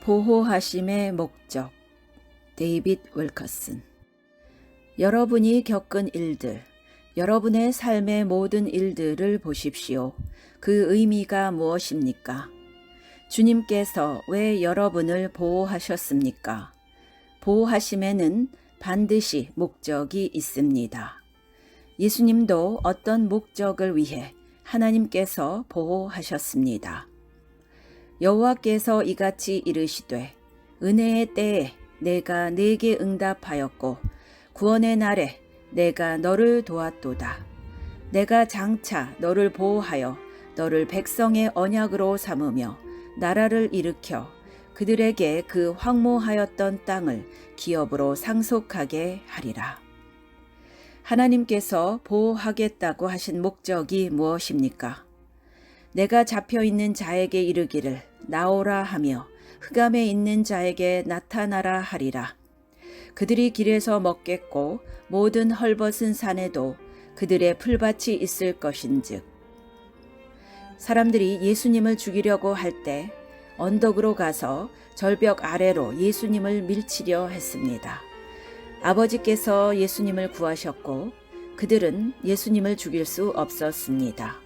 보호하심의 목적. 데이빗 윌커슨. 여러분이 겪은 일들, 여러분의 삶의 모든 일들을 보십시오. 그 의미가 무엇입니까? 주님께서 왜 여러분을 보호하셨습니까? 보호하심에는 반드시 목적이 있습니다. 예수님도 어떤 목적을 위해 하나님께서 보호하셨습니다. 여호와께서 이같이 이르시되 은혜의 때에 내가 네게 응답하였고 구원의 날에 내가 너를 도왔도다. 내가 장차 너를 보호하여 너를 백성의 언약으로 삼으며 나라를 일으켜 그들에게 그 황무하였던 땅을 기업으로 상속하게 하리라. 하나님께서 보호하겠다고 하신 목적이 무엇입니까? 내가 잡혀있는 자에게 이르기를 나오라 하며 흑암에 있는 자에게 나타나라 하리라. 그들이 길에서 먹겠고 모든 헐벗은 산에도 그들의 풀밭이 있을 것인즉. 사람들이 예수님을 죽이려고 할 때 언덕으로 가서 절벽 아래로 예수님을 밀치려 했습니다. 아버지께서 예수님을 구하셨고 그들은 예수님을 죽일 수 없었습니다.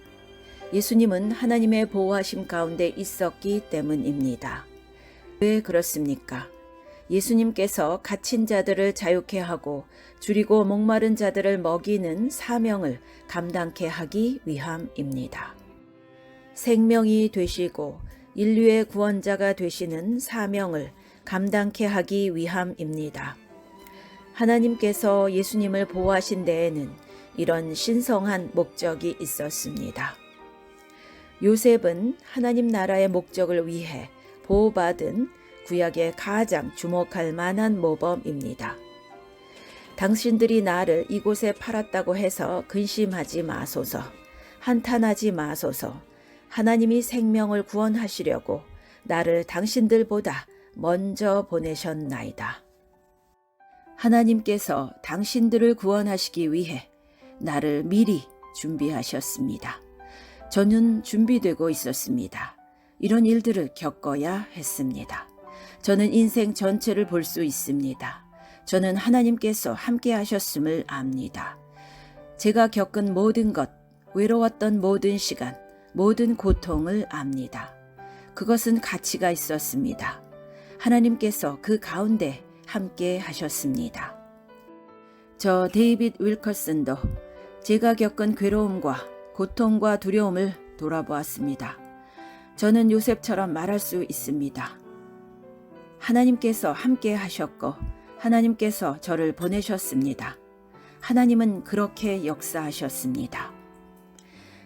예수님은 하나님의 보호하심 가운데 있었기 때문입니다. 왜 그렇습니까? 예수님께서 갇힌 자들을 자유케 하고 줄이고 목마른 자들을 먹이는 사명을 감당케 하기 위함입니다. 생명이 되시고 인류의 구원자가 되시는 사명을 감당케 하기 위함입니다. 하나님께서 예수님을 보호하신 데에는 이런 신성한 목적이 있었습니다. 요셉은 하나님 나라의 목적을 위해 보호받은 구약의 가장 주목할 만한 모범입니다. 당신들이 나를 이곳에 팔았다고 해서 근심하지 마소서, 한탄하지 마소서. 하나님이 생명을 구원하시려고 나를 당신들보다 먼저 보내셨나이다. 하나님께서 당신들을 구원하시기 위해 나를 미리 준비하셨습니다. 저는 준비되고 있었습니다. 이런 일들을 겪어야 했습니다. 저는 인생 전체를 볼 수 있습니다. 저는 하나님께서 함께 하셨음을 압니다. 제가 겪은 모든 것, 외로웠던 모든 시간, 모든 고통을 압니다. 그것은 가치가 있었습니다. 하나님께서 그 가운데 함께 하셨습니다. 저 데이빗 윌커슨도 제가 겪은 괴로움과 고통과 두려움을 돌아보았습니다. 저는 요셉처럼 말할 수 있습니다. 하나님께서 함께 하셨고 하나님께서 저를 보내셨습니다. 하나님은 그렇게 역사하셨습니다.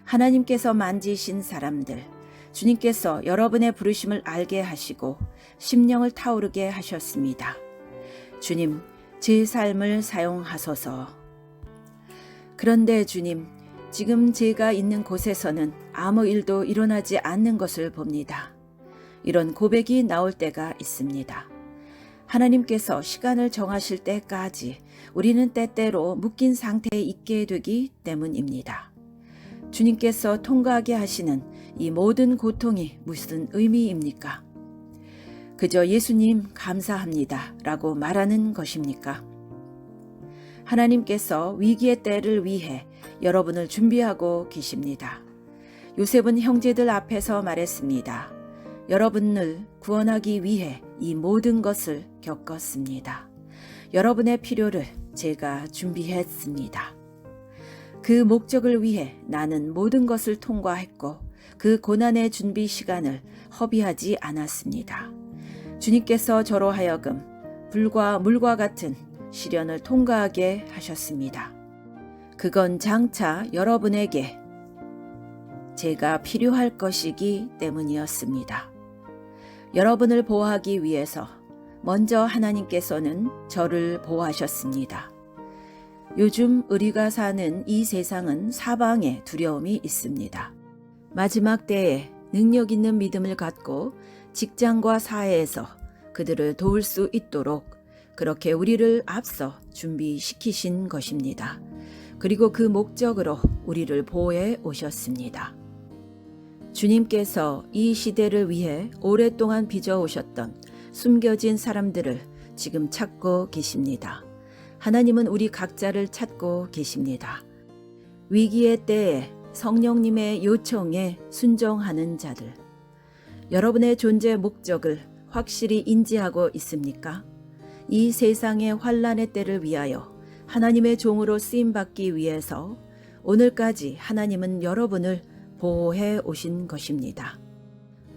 하나님께서 만지신 사람들, 주님께서 여러분의 부르심을 알게 하시고 심령을 타오르게 하셨습니다. 주님, 제 삶을 사용하소서. 그런데 주님, 지금 제가 있는 곳에서는 아무 일도 일어나지 않는 것을 봅니다. 이런 고백이 나올 때가 있습니다. 하나님께서 시간을 정하실 때까지 우리는 때때로 묶인 상태에 있게 되기 때문입니다. 주님께서 통과하게 하시는 이 모든 고통이 무슨 의미입니까? 그저 예수님 감사합니다 라고 말하는 것입니까? 하나님께서 위기의 때를 위해 여러분을 준비하고 계십니다. 요셉은 형제들 앞에서 말했습니다. 여러분을 구원하기 위해 이 모든 것을 겪었습니다. 여러분의 필요를 제가 준비했습니다. 그 목적을 위해 나는 모든 것을 통과했고 그 고난의 준비 시간을 허비하지 않았습니다. 주님께서 저로 하여금 불과 물과 같은 시련을 통과하게 하셨습니다. 그건 장차 여러분에게 제가 필요할 것이기 때문이었습니다. 여러분을 보호하기 위해서 먼저 하나님께서는 저를 보호하셨습니다. 요즘 우리가 사는 이 세상은 사방에 두려움이 있습니다. 마지막 때에 능력 있는 믿음을 갖고 직장과 사회에서 그들을 도울 수 있도록 그렇게 우리를 앞서 준비시키신 것입니다. 그리고 그 목적으로 우리를 보호해 오셨습니다. 주님께서 이 시대를 위해 오랫동안 빚어오셨던 숨겨진 사람들을 지금 찾고 계십니다. 하나님은 우리 각자를 찾고 계십니다. 위기의 때에 성령님의 요청에 순종하는 자들. 여러분의 존재 목적을 확실히 인지하고 있습니까? 이 세상의 환란의 때를 위하여 하나님의 종으로 쓰임받기 위해서 오늘까지 하나님은 여러분을 보호해 오신 것입니다.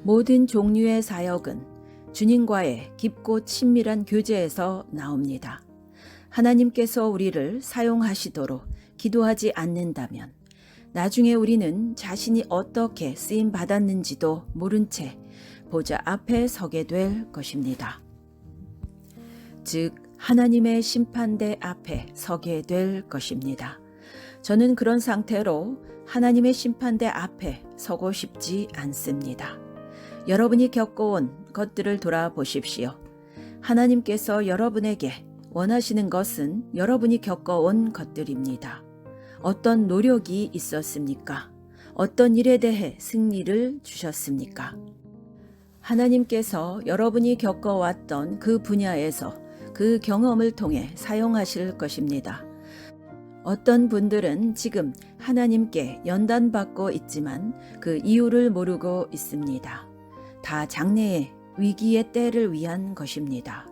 모든 종류의 사역은 주님과의 깊고 친밀한 교제에서 나옵니다. 하나님께서 우리를 사용하시도록 기도하지 않는다면 나중에 우리는 자신이 어떻게 쓰임 받았는지도 모른 채 보좌 앞에 서게 될 것입니다. 즉 하나님의 심판대 앞에 서게 될 것입니다. 저는 그런 상태로 하나님의 심판대 앞에 서고 싶지 않습니다. 여러분이 겪어온 것들을 돌아보십시오. 하나님께서 여러분에게 원하시는 것은 여러분이 겪어온 것들입니다. 어떤 노력이 있었습니까? 어떤 일에 대해 승리를 주셨습니까? 하나님께서 여러분이 겪어왔던 그 분야에서 그 경험을 통해 사용하실 것입니다. 어떤 분들은 지금 하나님께 연단받고 있지만 그 이유를 모르고 있습니다. 다 장래의 위기의 때를 위한 것입니다.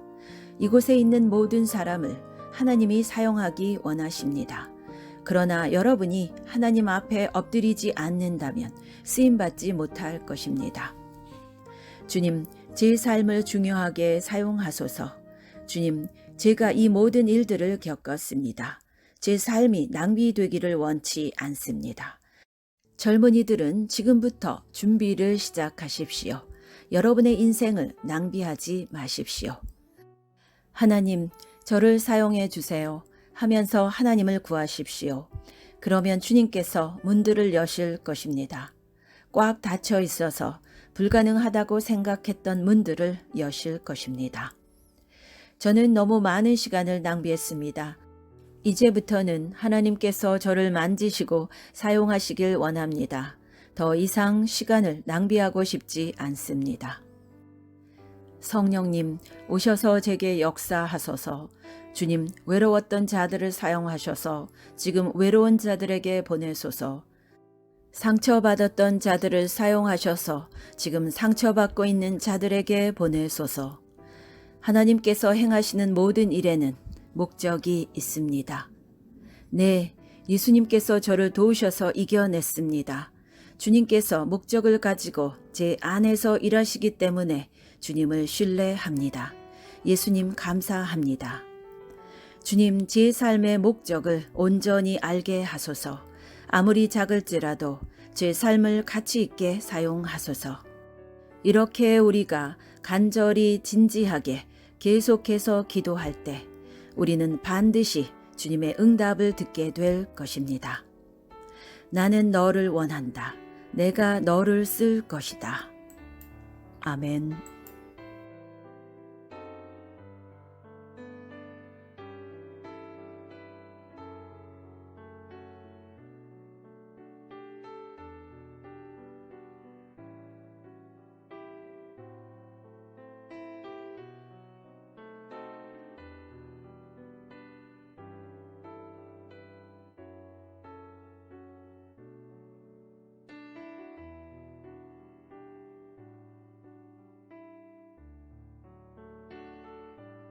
이곳에 있는 모든 사람을 하나님이 사용하기 원하십니다. 그러나 여러분이 하나님 앞에 엎드리지 않는다면 쓰임받지 못할 것입니다. 주님, 제 삶을 중요하게 사용하소서. 주님, 제가 이 모든 일들을 겪었습니다. 제 삶이 낭비되기를 원치 않습니다. 젊은이들은 지금부터 준비를 시작하십시오. 여러분의 인생을 낭비하지 마십시오. 하나님, 저를 사용해 주세요 하면서 하나님을 구하십시오. 그러면 주님께서 문들을 여실 것입니다. 꽉 닫혀 있어서 불가능하다고 생각했던 문들을 여실 것입니다. 저는 너무 많은 시간을 낭비했습니다. 이제부터는 하나님께서 저를 만지시고 사용하시길 원합니다. 더 이상 시간을 낭비하고 싶지 않습니다. 성령님, 오셔서 제게 역사하소서. 주님, 외로웠던 자들을 사용하셔서 지금 외로운 자들에게 보내소서. 상처받았던 자들을 사용하셔서 지금 상처받고 있는 자들에게 보내소서. 하나님께서 행하시는 모든 일에는 목적이 있습니다. 네, 예수님께서 저를 도우셔서 이겨냈습니다. 주님께서 목적을 가지고 제 안에서 일하시기 때문에 주님을 신뢰합니다. 예수님 감사합니다. 주님, 제 삶의 목적을 온전히 알게 하소서. 아무리 작을지라도 제 삶을 가치 있게 사용하소서. 이렇게 우리가 간절히 진지하게 계속해서 기도할 때 우리는 반드시 주님의 응답을 듣게 될 것입니다. 나는 너를 원한다. 내가 너를 쓸 것이다. 아멘.